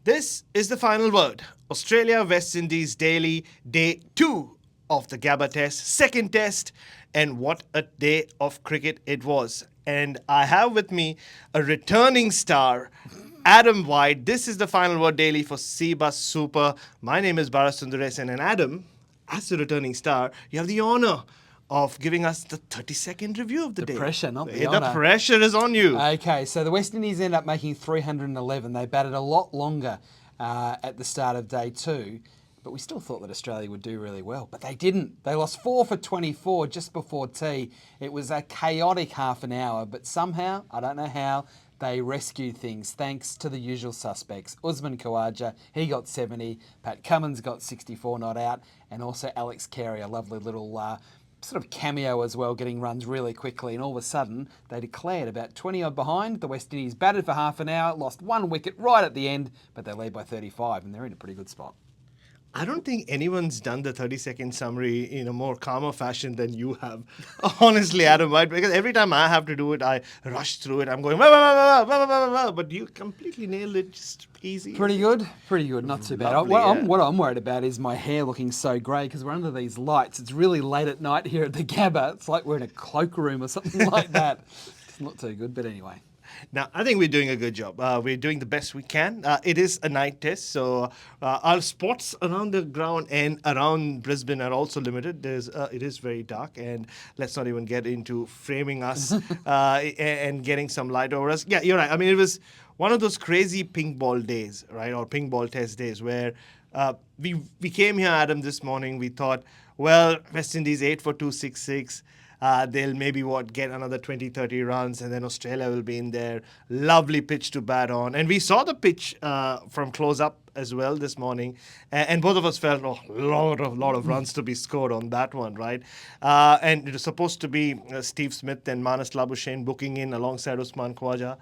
This is the final word. Australia West Indies daily, day 2 of the Gabba test, second test, and what a day of cricket it was. And I have with me a returning star, Adam White. This is the final word daily for CBUS Super. My name is Bharat Sundaresan, and Adam, as the returning star, you have the honor of giving us the 30-second review of the day. Pressure, not the The honour. pressure is on you. Okay, so the West Indies end up making 311. They batted a lot longer at the start of day 2, but we still thought that Australia would do really well. But they didn't. They lost 4 for 24 just before tea. It was a chaotic half an hour, but somehow, I don't know how, they rescued things thanks to the usual suspects. Usman Khawaja, he got 70. Pat Cummins got 64 not out. And also Alex Carey, a lovely little sort of cameo as well, getting runs really quickly, and all of a sudden they declared about 20 odd behind. The West Indies batted for half an hour, lost 1 wicket right at the end, but they lead by 35 and they're in a pretty good spot. I don't think anyone's done the 30-second summary in a more calmer fashion than you have. Honestly, Adam, right? Because every time I have to do it, I rush through it. I'm going, "Wah, wah, wah, wah, wah, wah, wah," but you completely nailed it, just easy. Pretty good, not too bad. Lovely, What I'm worried about is my hair looking so grey because we're under these lights. It's really late at night here at the Gabba. It's like we're in a cloakroom or something like that. It's not too good, but anyway. Now, I think we're doing a good job. We're doing the best we can. It is a night test, so our spots around the ground and around Brisbane are also limited. It is very dark, and let's not even get into framing us and getting some light over us. Yeah, you're right. I mean, it was one of those crazy pink ball days, right, or pink ball test days where we came here, Adam, this morning. We thought, well, West Indies 8 for 266. They'll maybe get another 20, 30 runs, and then Australia will be in there. Lovely pitch to bat on. And we saw the pitch from close up as well this morning. And both of us felt a lot of runs to be scored on that one, right? And it was supposed to be Steve Smith and Manas Labuschagne booking in alongside Usman Khawaja.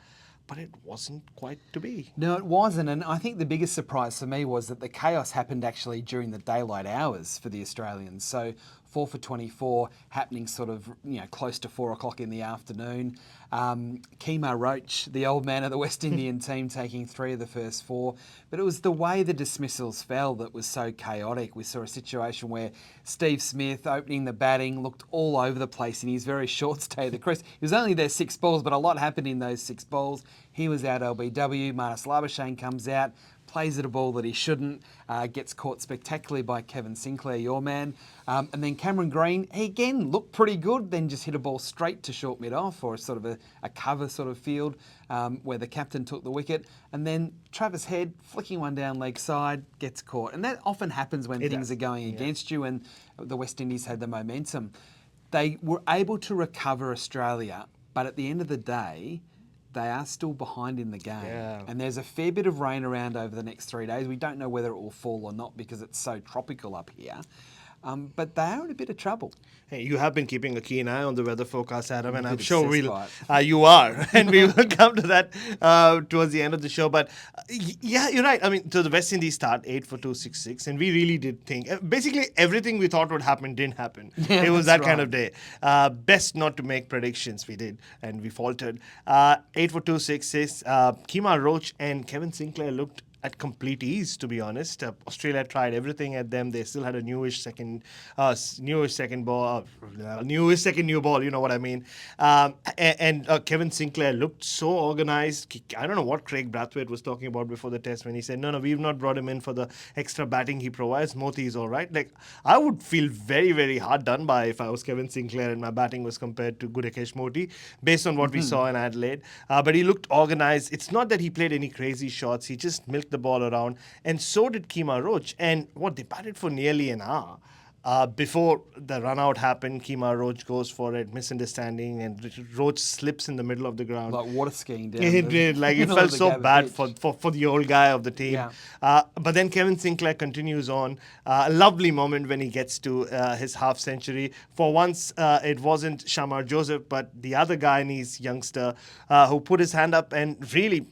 But it wasn't quite to be. No, it wasn't. And I think the biggest surprise for me was that the chaos happened actually during the daylight hours for the Australians. So 4 for 24 happening sort of, close to 4 o'clock in the afternoon. Kemar Roach, the old man of the West Indian team, taking 3 of the first 4. But it was the way the dismissals fell that was so chaotic. We saw a situation where Steve Smith, opening the batting, looked all over the place in his very short stay at the crease. He was only there 6 balls, but a lot happened in those 6 balls. He was out LBW. Manas Labuschagne comes out, plays at a ball that he shouldn't, gets caught spectacularly by Kevin Sinclair, your man. And then Cameron Green, he again looked pretty good, then just hit a ball straight to short mid-off or sort of a cover sort of field where the captain took the wicket. And then Travis Head, flicking one down leg side, gets caught. And that often happens when things are going against you, and the West Indies had the momentum. They were able to recover Australia, but at the end of the day, they are still behind in the game. Yeah. And there's a fair bit of rain around over the next 3 days. We don't know whether it will fall or not because it's so tropical up here. But they are in a bit of trouble. Hey, you have been keeping a keen eye on the weather forecast, Adam, and I'm bit sure obsessed by you are, and we will come to that towards the end of the show. But yeah, you're right. I mean, so the West Indies start 8 for 266, and we really did think basically everything we thought would happen didn't happen. Yeah, it was that's that kind right. of day. Best not to make predictions. We did, and we faltered. 8 for 266. Kemar Roach and Kevin Sinclair looked at complete ease, to be honest. Australia tried everything at them. They still had a newish second ball, newish second new ball. You know what I mean? And Kevin Sinclair looked so organized. I don't know what Craig Brathwaite was talking about before the test when he said, "No, we've not brought him in for the extra batting he provides. Moti is all right." Like, I would feel very, very hard done by if I was Kevin Sinclair and my batting was compared to Gudakesh Moti, based on what we saw in Adelaide. But he looked organized. It's not that he played any crazy shots. He just milked the ball around, and so did Kemar Roach. And they batted for nearly an hour. Before the run out happened, Kemar Roach goes for it, misunderstanding, and Roach slips in the middle of the ground. Like water skiing down. It did. Like, it felt so bad for the old guy of the team. Yeah. But then Kevin Sinclair continues on. A lovely moment when he gets to his half century. For once, it wasn't Shamar Joseph, but the other Guyanese youngster who put his hand up and really,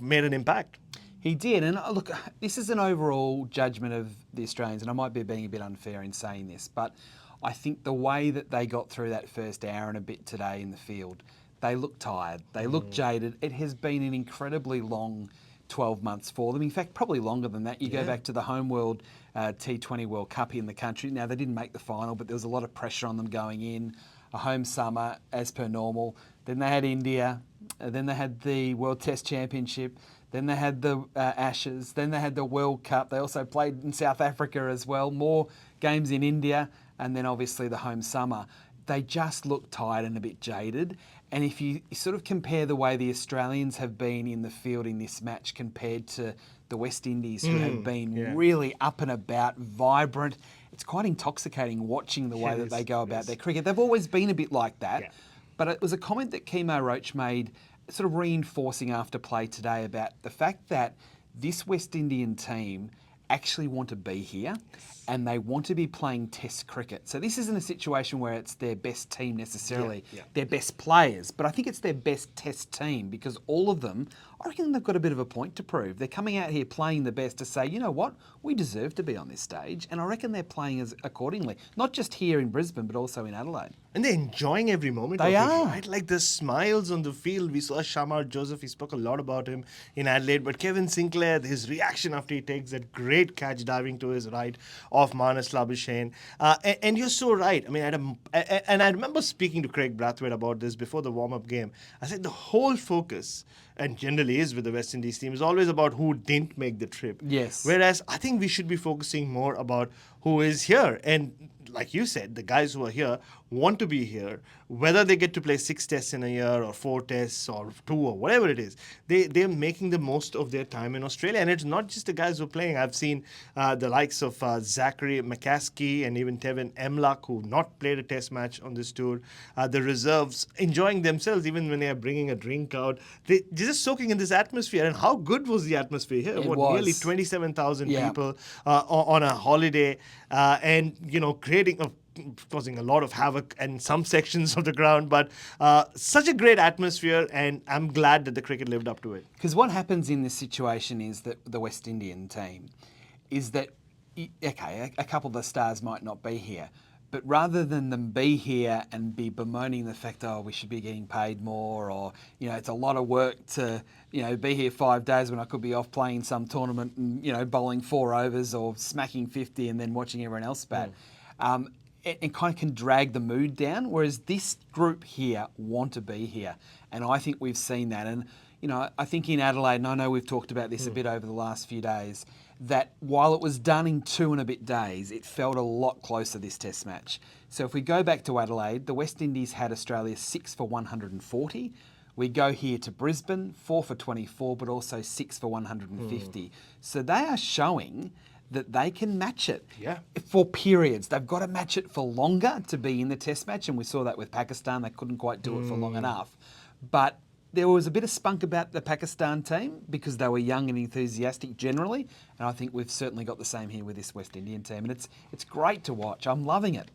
made an impact. He did, and look, this is an overall judgment of the Australians, and I might be being a bit unfair in saying this, but I think the way that they got through that first hour and a bit today in the field, they look tired, they look jaded. It has been an incredibly long 12 months for them. In fact, probably longer than that. You go Yeah. back to the home world T20 World Cup in the country. Now, they didn't make the final, but there was a lot of pressure on them going in. A home summer, as per normal. Then they had India. Then they had the World Test Championship. Then they had the Ashes. Then they had the World Cup. They also played in South Africa as well. More games in India. And then obviously the home summer. They just look tired and a bit jaded. And if you sort of compare the way the Australians have been in the field in this match compared to the West Indies, who have been really up and about, vibrant, it's quite intoxicating watching the way that they go about their cricket. They've always been a bit like that. Yeah. But it was a comment that Kemar Roach made, sort of reinforcing after play today about the fact that this West Indian team actually want to be here and they want to be playing Test cricket. So this isn't a situation where it's their best team necessarily, their best players, but I think it's their best Test team because all of them, I reckon they've got a bit of a point to prove. They're coming out here playing the best to say, you know what, we deserve to be on this stage, and I reckon they're playing as accordingly, not just here in Brisbane, but also in Adelaide. And they're enjoying every moment They of it, are. right? Like the smiles on the field. We saw Shamar Joseph. We spoke a lot about him in Adelaide. But Kevin Sinclair, his reaction after he takes that great catch diving to his right of Manas Labuschagne. And you're so right. I mean, and I remember speaking to Craig Brathwaite about this before the warm-up game. I said the whole focus, and generally is with the West Indies team, is always about who didn't make the trip. Yes. Whereas I think we should be focusing more about who is here. And like you said, the guys who are here want to be here, whether they get to play 6 tests in a year or 4 tests or 2 or whatever it is. They're making the most of their time in Australia. And it's not just the guys who are playing. I've seen the likes of Zachary McCaskey and even Tevin Emlak, who've not played a test match on this tour. The reserves enjoying themselves even when they are bringing a drink out. They're just soaking in this atmosphere. And how good was the atmosphere here? It Nearly was. 27,000 people on a holiday and, causing a lot of havoc in some sections of the ground, but such a great atmosphere, and I'm glad that the cricket lived up to it. Because what happens in this situation is that the West Indian team is that, okay, a couple of the stars might not be here, but rather than them be here and be bemoaning the fact, oh, we should be getting paid more, or, it's a lot of work to, be here 5 days when I could be off playing some tournament and, bowling 4 overs or smacking 50 and then watching everyone else bat. And kind of can drag the mood down, whereas this group here want to be here. And I think we've seen that. And, I think in Adelaide, and I know we've talked about this a bit over the last few days, that while it was done in 2 and a bit days, it felt a lot closer, this test match. So if we go back to Adelaide, the West Indies had Australia 6 for 140. We go here to Brisbane, 4 for 24, but also 6 for 150. So they are showing that they can match it for periods. They've got to match it for longer to be in the test match, and we saw that with Pakistan. They couldn't quite do it for long enough. But there was a bit of spunk about the Pakistan team because they were young and enthusiastic generally, and I think we've certainly got the same here with this West Indian team, and it's great to watch. I'm loving it.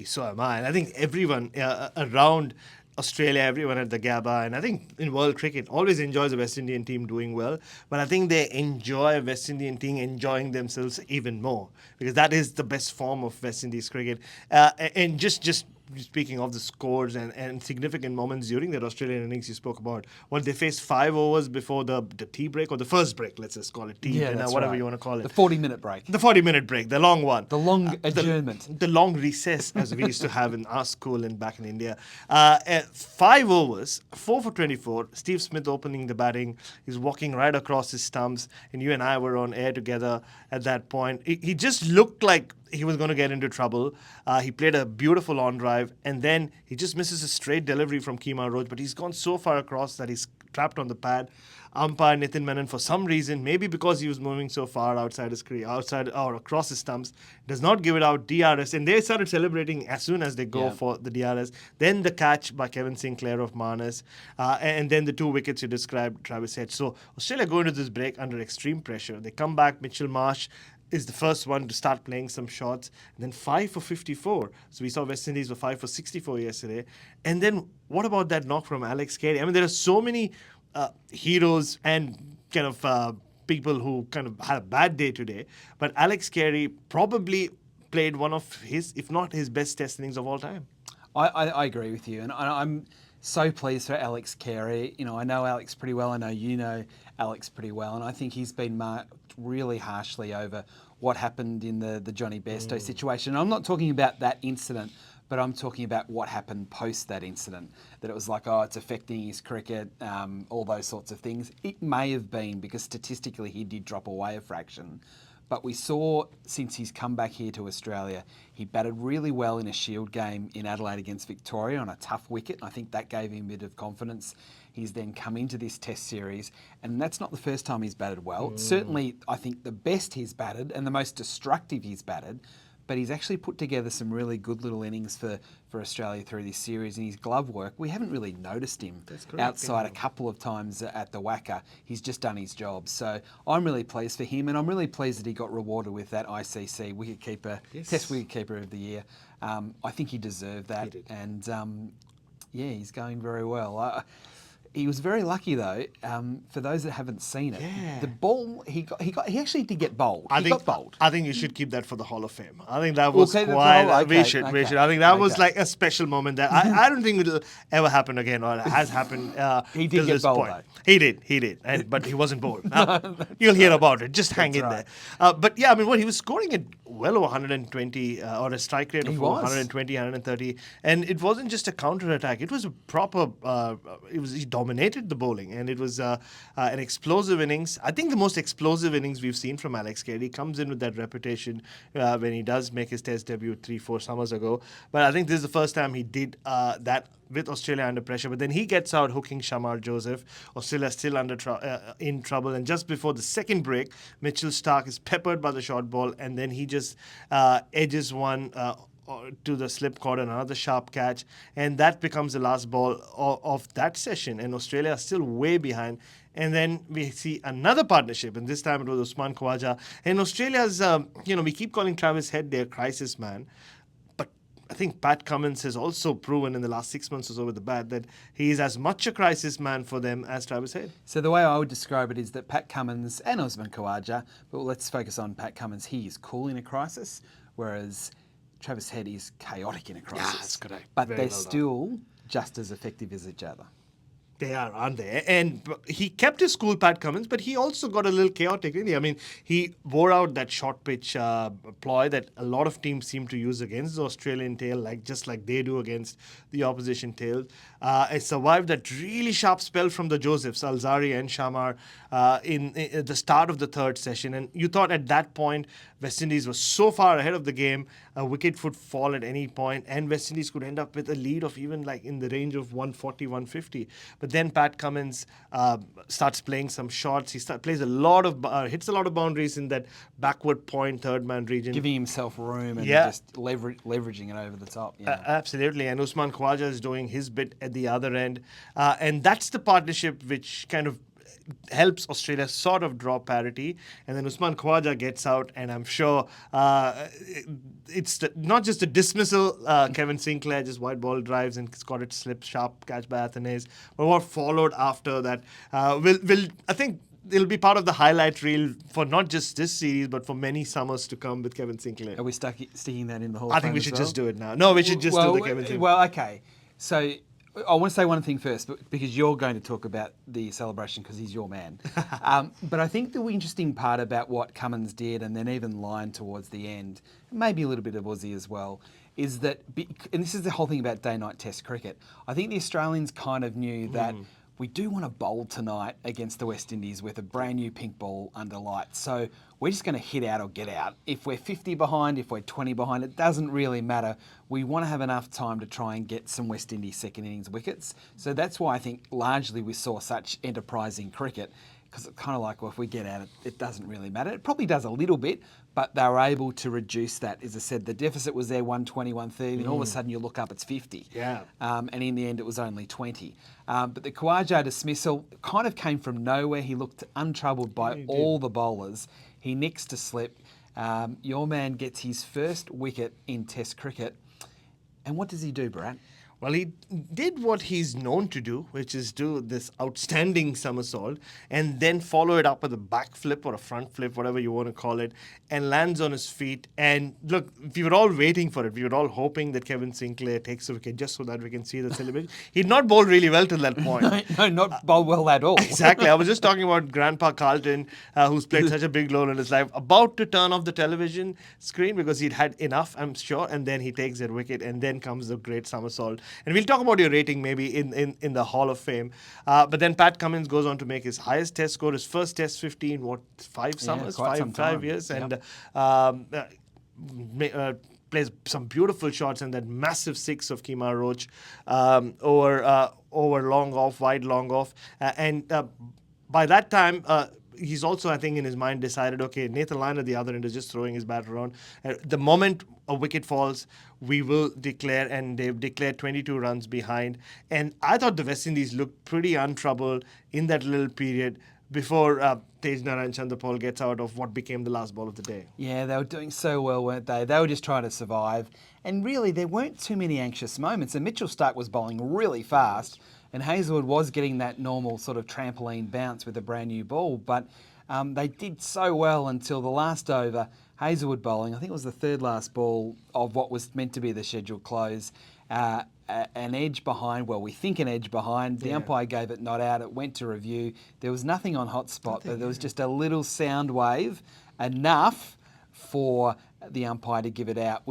So am I. And I think everyone around Australia, everyone at the Gabba, and I think in world cricket always enjoys the West Indian team doing well, but I think they enjoy West Indian team enjoying themselves even more because that is the best form of West Indies cricket. And just speaking of the scores and significant moments during that Australian innings you spoke about, well, they faced 5 overs before the tea break, or the first break, let's just call it tea, whatever you want to call it. The 40-minute break. The 40-minute break, the long one. The long adjournment. The long recess, as we used to have in our school and back in India. 5 overs, 4 for 24. Steve Smith opening the batting. He's walking right across his stumps, and you and I were on air together at that point. He just looked like he was going to get into trouble. He played a beautiful on drive, and then he just misses a straight delivery from Kemar Roach, but he's gone so far across that he's trapped on the pad. Umpire Nitin Menon, for some reason, maybe because he was moving so far outside his career, outside or across his stumps, does not give it out DRS, and they started celebrating as soon as they go for the DRS. Then the catch by Kevin Sinclair of Manas, and then the 2 wickets you described, Travis said. So Australia go into this break under extreme pressure. They come back, Mitchell Marsh is the first one to start playing some shots. And then 5 for 54. So we saw West Indies were 5 for 64 yesterday. And then what about that knock from Alex Carey? I mean, there are so many heroes and kind of people who kind of had a bad day today. But Alex Carey probably played one of his, if not his best test innings of all time. I agree with you. And I'm So pleased for Alex Carey. You know, I know Alex pretty well. I know you know Alex pretty well. And I think he's been marked really harshly over what happened in the Johnny Bairstow situation. And I'm not talking about that incident, but I'm talking about what happened post that incident. That it was like, oh, it's affecting his cricket, all those sorts of things. It may have been because statistically he did drop away a fraction. But we saw, since he's come back here to Australia, he batted really well in a Shield game in Adelaide against Victoria on a tough wicket. I think that gave him a bit of confidence. He's then come into this Test series, and that's not the first time he's batted well. Certainly, I think the best he's batted and the most destructive he's batted, but he's actually put together some really good little innings for Australia through this series. And his glove work, we haven't really noticed him outside a couple of times at the whacker. He's just done his job. So I'm really pleased for him, and I'm really pleased that he got rewarded with that ICC wicketkeeper, Test wicketkeeper of the year. I think he deserved that, and yeah, he's going very well. He was very lucky though. For those that haven't seen it, the ball he actually did get bowled. He got bowled. I think you should keep that for the Hall of Fame. I think that was quite. We should. I think that was like a special moment. That I don't think it'll ever happen again, or it has happened. He did get bowled though. He did, but he wasn't bowled. You'll hear about it. Just hang in there. But yeah, I mean, he was scoring at well over 120, or a strike rate of 120, 130, and it wasn't just a counter attack. It was a proper. He dominated the bowling, and it was an explosive innings. I think the most explosive innings we've seen from Alex Carey. He comes in with that reputation when he does make his Test debut 3-4 summers ago. But I think this is the first time he did that with Australia under pressure. But then he gets out hooking Shamar Joseph. Australia still in trouble, and just before the second break, Mitchell Starc is peppered by the short ball, and then he just edges one to the slip cord, another sharp catch, and that becomes the last ball of that session, and Australia are still way behind. And then we see another partnership, and this time it was Usman Khawaja. And Australia's, we keep calling Travis Head their crisis man, but I think Pat Cummins has also proven in the last 6 months or so with the bat that he is as much a crisis man for them as Travis Head. So the way I would describe it is that Pat Cummins and Usman Khawaja, but let's focus on Pat Cummins, he is cool in a crisis, whereas Travis Head is chaotic in a crisis. Yeah, that's correct. But they're still just as effective as each other. They are, aren't they? And he kept his cool, Pat Cummins, but he also got a little chaotic, really. I mean, he wore out that short pitch ploy that a lot of teams seem to use against the Australian tail, just like they do against the opposition tail. It survived that really sharp spell from the Josephs, Alzarri and Shamar, in the start of the third session. And you thought at that point, West Indies was so far ahead of the game, a wicket would fall at any point, and West Indies could end up with a lead of even like in the range of 140, 150. But then Pat Cummins starts playing some shots. He plays a lot of hits a lot of boundaries in that backward point, third man region, giving himself room and just leveraging it over the top. Yeah. Absolutely, and Usman Khawaja is doing his bit at the other end, and that's the partnership which kind of helps Australia sort of draw parity. And then Usman Khawaja gets out, and I'm sure it's not just a dismissal. Kevin Sinclair just white ball drives and got it slip sharp catch by Athanase. But what followed after that will I think it'll be part of the highlight reel for not just this series, but for many summers to come with Kevin Sinclair. Are we sticking that in the whole? I think we should just do it now. No, we should just do the Kevin Sinclair. Well, okay. So I want to say one thing first, because you're going to talk about the celebration because he's your man. But I think the interesting part about what Cummins did, and then even Lyon towards the end, maybe a little bit of Aussie as well, is that, and this is the whole thing about day-night Test cricket, I think the Australians kind of knew that we do want to bowl tonight against the West Indies with a brand new pink ball under lights. So we're just going to hit out or get out. If we're 50 behind, if we're 20 behind, it doesn't really matter. We want to have enough time to try and get some West Indies second innings wickets. So that's why I think largely we saw such enterprising cricket, because it's kind of like, well, if we get out, it doesn't really matter. It probably does a little bit, but they were able to reduce that. As I said, the deficit was there 120, 130, and all of a sudden you look up, it's 50. Yeah. And in the end, it was only 20. But the Khawaja dismissal kind of came from nowhere. He looked untroubled by all the bowlers. He nicks to slip. Your man gets his first wicket in Test cricket. And what does he do, Bharat? Well, he did what he's known to do, which is do this outstanding somersault and then follow it up with a back flip or a front flip, whatever you want to call it, and lands on his feet. And look, we were all waiting for it. We were all hoping that Kevin Sinclair takes a wicket just so that we can see the celebration. He'd not bowled really well till that point. No, not bowled well at all. Exactly. I was just talking about Grandpa Carlton, who's played such a big role in his life, about to turn off the television screen because he'd had enough, I'm sure, and then he takes that wicket, and then comes the great somersault. And we'll talk about your rating maybe in the Hall of Fame. But then Pat Cummins goes on to make his highest test score, his first test 15, five summers, quite some time. 5 years, Yep. and plays some beautiful shots, and that massive six of Kemar Roach over long off, wide long off. By that time, he's also, I think, in his mind decided, okay, Nathan Lyon at the other end is just throwing his bat around. The moment a wicket falls, we will declare, and they've declared 22 runs behind. And I thought the West Indies looked pretty untroubled in that little period before Tej Narayan Chanderpaul gets out of what became the last ball of the day. Yeah, they were doing so well, weren't they? They were just trying to survive. And really, there weren't too many anxious moments. And Mitchell Starc was bowling really fast, and Hazelwood was getting that normal sort of trampoline bounce with a brand new ball. But they did so well until the last over. Hazelwood bowling, I think it was the third last ball of what was meant to be the scheduled close. An edge behind, well, we think an edge behind. The umpire gave it not out. It went to review. There was nothing on hot spot, but there was just a little sound wave, enough for the umpire to give it out.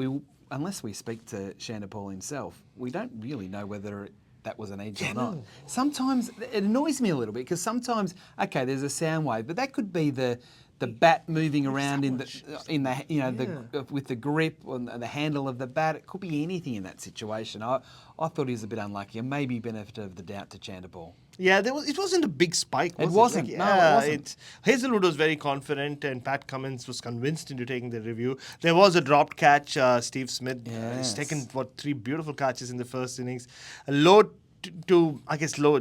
Unless we speak to Chanderpaul himself, we don't really know whether that was an edge or not. Sometimes it annoys me a little bit because sometimes, okay, there's a sound wave, but that could be the bat moving around with the grip on the handle of the bat. It could be anything in that situation. I thought he was a bit unlucky, and maybe benefit of the doubt to Chanderpaul. Yeah, it wasn't a big spike. It wasn't. Like, No, it wasn't. Hazelwood was very confident, and Pat Cummins was convinced into taking the review. There was a dropped catch. Steve Smith has taken 3 beautiful catches in the first innings. A low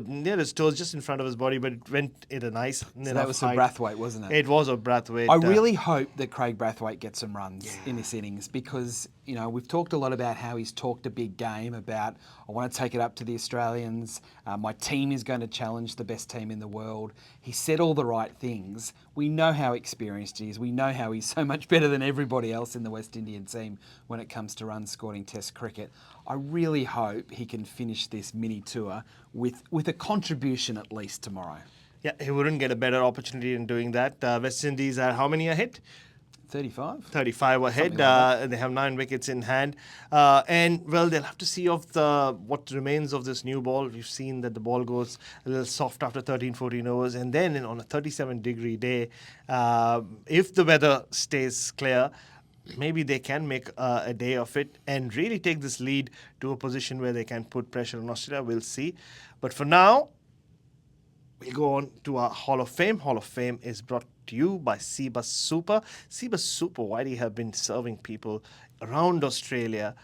near his toes, just in front of his body, but it went at a nice. So that was for Brathwaite, wasn't it? It was a Brathwaite. I really hope that Craig Brathwaite gets some runs in this innings because, we've talked a lot about how he's talked a big game about, I want to take it up to the Australians. My team is going to challenge the best team in the world. He said all the right things. We know how experienced he is. We know how he's so much better than everybody else in the West Indian team when it comes to runs scored in Test cricket. I really hope he can finish this mini tour with a contribution at least tomorrow. Yeah, he wouldn't get a better opportunity in doing that. West Indies are how many ahead? 35? 35 ahead. They have 9 wickets in hand. And, well, they'll have to see what remains of this new ball. We've seen that the ball goes a little soft after 13, 14 overs. And then on a 37-degree day, if the weather stays clear, maybe they can make a day of it and really take this lead to a position where they can put pressure on Australia. We'll see. But for now, we'll go on to our Hall of Fame. Hall of Fame is brought to you by CBUS Super. CBUS Super, why do you have been serving people around Australia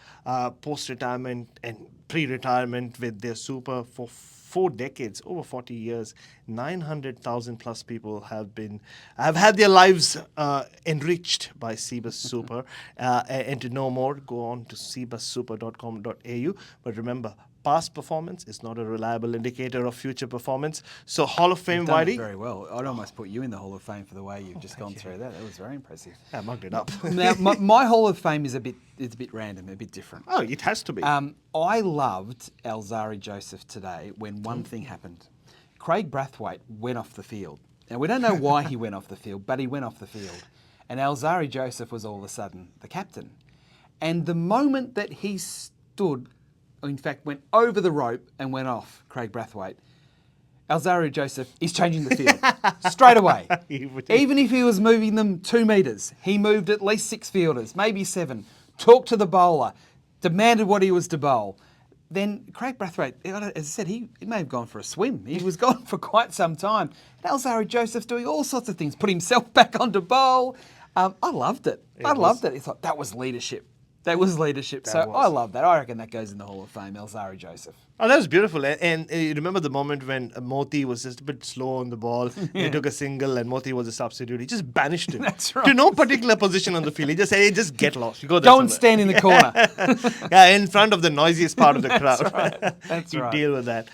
post-retirement and pre-retirement with their Super for 4 decades, over 40 years. 900,000 plus people have had their lives enriched by CBUS Super. And to know more, go on to cbussuper.com.au. But remember, past performance is not a reliable indicator of future performance. So Hall of Fame, You've done it Whitey. very well. I'd almost put you in the Hall of Fame for the way you've just gone through that. That was very impressive. I mugged it up. Now, my Hall of Fame is a bit random, a bit different. Oh, it has to be. I loved Alzarri Joseph today when one thing happened. Craig Brathwaite went off the field. Now, we don't know why he went off the field, but he went off the field. And Alzarri Joseph was all of a sudden the captain. And the moment that he stood, in fact, went over the rope and went off Craig Brathwaite, Alzarri Joseph is changing the field straight away. Even if he was moving them 2 metres, he moved at least 6 fielders, maybe 7, talked to the bowler, demanded what he was to bowl. Then Craig Brathwaite, as I said, he may have gone for a swim. He was gone for quite some time. And Alzarri Joseph's doing all sorts of things, put himself back onto bowl. I loved it. I loved it. It's like, that was leadership. That was leadership. I love that. I reckon that goes in the Hall of Fame, Alzarri Joseph. Oh, that was beautiful. And you remember the moment when Moti was just a bit slow on the ball. He took a single and Moti was a substitute. He just banished him. That's right. To no particular position on the field. He just said, hey, just get lost. You go there Go and somewhere." stand in the corner. Yeah, in front of the noisiest part of the crowd. right. That's you right. deal with that.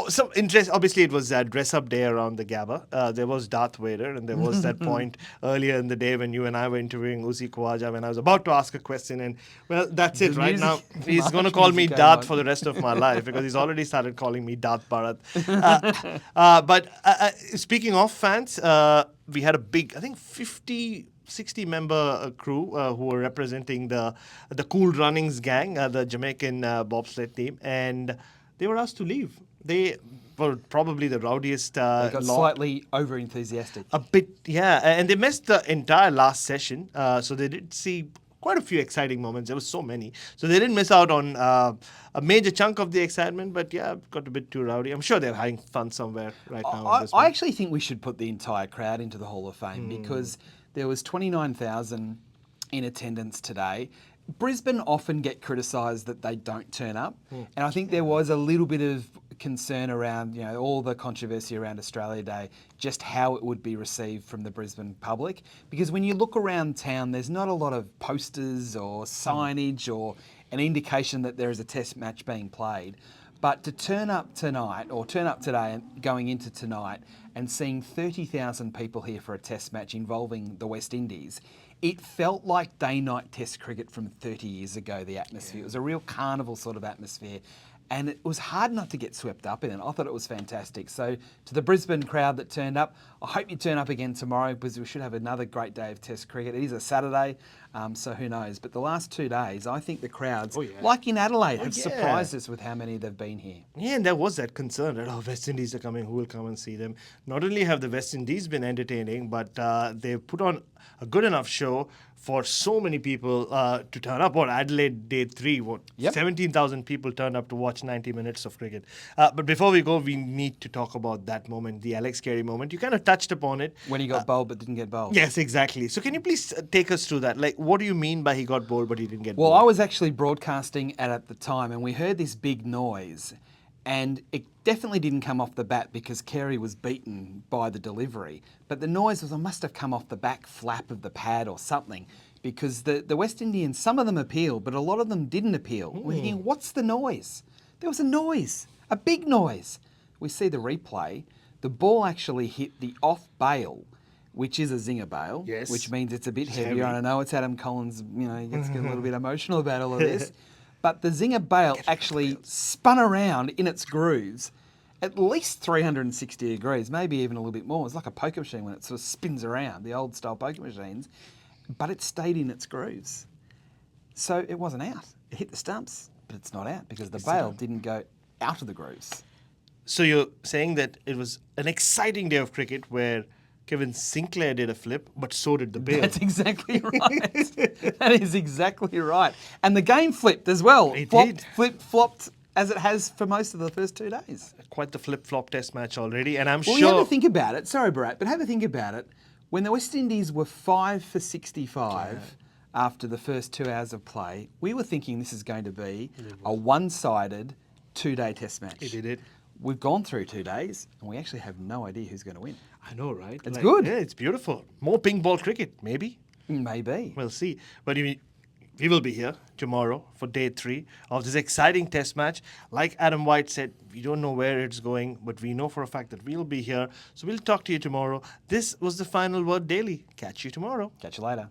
So interest. Obviously, it was dress-up day around the Gabba. There was Darth Vader, and there was that point earlier in the day when you and I were interviewing Uzi Khawaja when I was about to ask a question, and well, that's it. The Right now, music- he's going to march call me music Darth came for on. the rest of my life because he's already started calling me Darth Bharat. But speaking of fans, we had a big, I think, 60 member crew who were representing the Cool Runnings gang, the Jamaican bobsled team, and they were asked to leave. They were probably the rowdiest They got lot. slightly over enthusiastic. A bit, yeah, and they missed the entire last session, so they did see quite a few exciting moments. There were so many, so they didn't miss out on a major chunk of the excitement. But yeah, got a bit too rowdy. I'm sure they're having fun somewhere right now. at this I point. actually think we should put the entire crowd into the Hall of Fame because there was 29,000 in attendance today. Brisbane often get criticised that they don't turn up, and I think there was a little bit of concern around, all the controversy around Australia Day, just how it would be received from the Brisbane public. Because when you look around town, there's not a lot of posters or signage or an indication that there is a test match being played. But to turn up tonight, or turn up today and going into tonight, and seeing 30,000 people here for a test match involving the West Indies, it felt like day-night test cricket from 30 years ago, the atmosphere. It was a real carnival sort of atmosphere. And it was hard not to get swept up in it. I thought it was fantastic. So to the Brisbane crowd that turned up, I hope you turn up again tomorrow because we should have another great day of test cricket. It is a Saturday, so who knows. But the last 2 days, I think the crowds, like in Adelaide, have surprised us with how many they've been here. Yeah, and there was that concern that, West Indies are coming, who will come and see them? Not only have the West Indies been entertaining, but they've put on a good enough show for so many people to turn up. Adelaide Day 3, 17,000 people turned up to watch 90 minutes of cricket. But before we go, we need to talk about that moment, the Alex Carey moment. You kind of touched upon it. When he got bowled but didn't get bowled. Yes, exactly. So can you please take us through that? Like, what do you mean by he got bowled but he didn't get Well, bowled? I was actually broadcasting at the time, and we heard this big noise, and it definitely didn't come off the bat because Carey was beaten by the delivery. But the noise must have come off the back flap of the pad or something, because the West Indians, some of them appealed, but a lot of them didn't appeal. We're thinking, what's the noise? There was a noise, a big noise. We see the replay. The ball actually hit the off bail, which is a zinger bail, Yes. which means it's a bit heavier. heavy. And I know it's Adam Collins, he gets a little bit emotional about all of this. But the zinger bail actually spun around in its grooves at least 360 degrees, maybe even a little bit more. It's like a poker machine when it sort of spins around, the old style poker machines, but it stayed in its grooves. So it wasn't out. It hit the stumps, but it's not out because the bail didn't go out of the grooves. So you're saying that it was an exciting day of cricket where Kevin Sinclair did a flip, but so did the bail. That's exactly right. That is exactly right. And the game flipped as well. It Flopped, did. Flipped, flopped, as it has for most of the first 2 days. Quite the flip-flop test match already, and I'm Well, you have sure... to think about it. Sorry, Bharat, but have a think about it. When the West Indies were 5 for 65 after the first 2 hours of play, we were thinking this is going to be a one-sided 2-day test match. It did it. We've gone through 2 days, and we actually have no idea who's going to win. I know, right? It's good. Yeah, it's beautiful. More pink ball cricket, maybe. Maybe. We'll see. But we will be here tomorrow for day 3 of this exciting test match. Like Adam White said, we don't know where it's going, but we know for a fact that we'll be here. So we'll talk to you tomorrow. This was the Final Word Daily. Catch you tomorrow. Catch you later.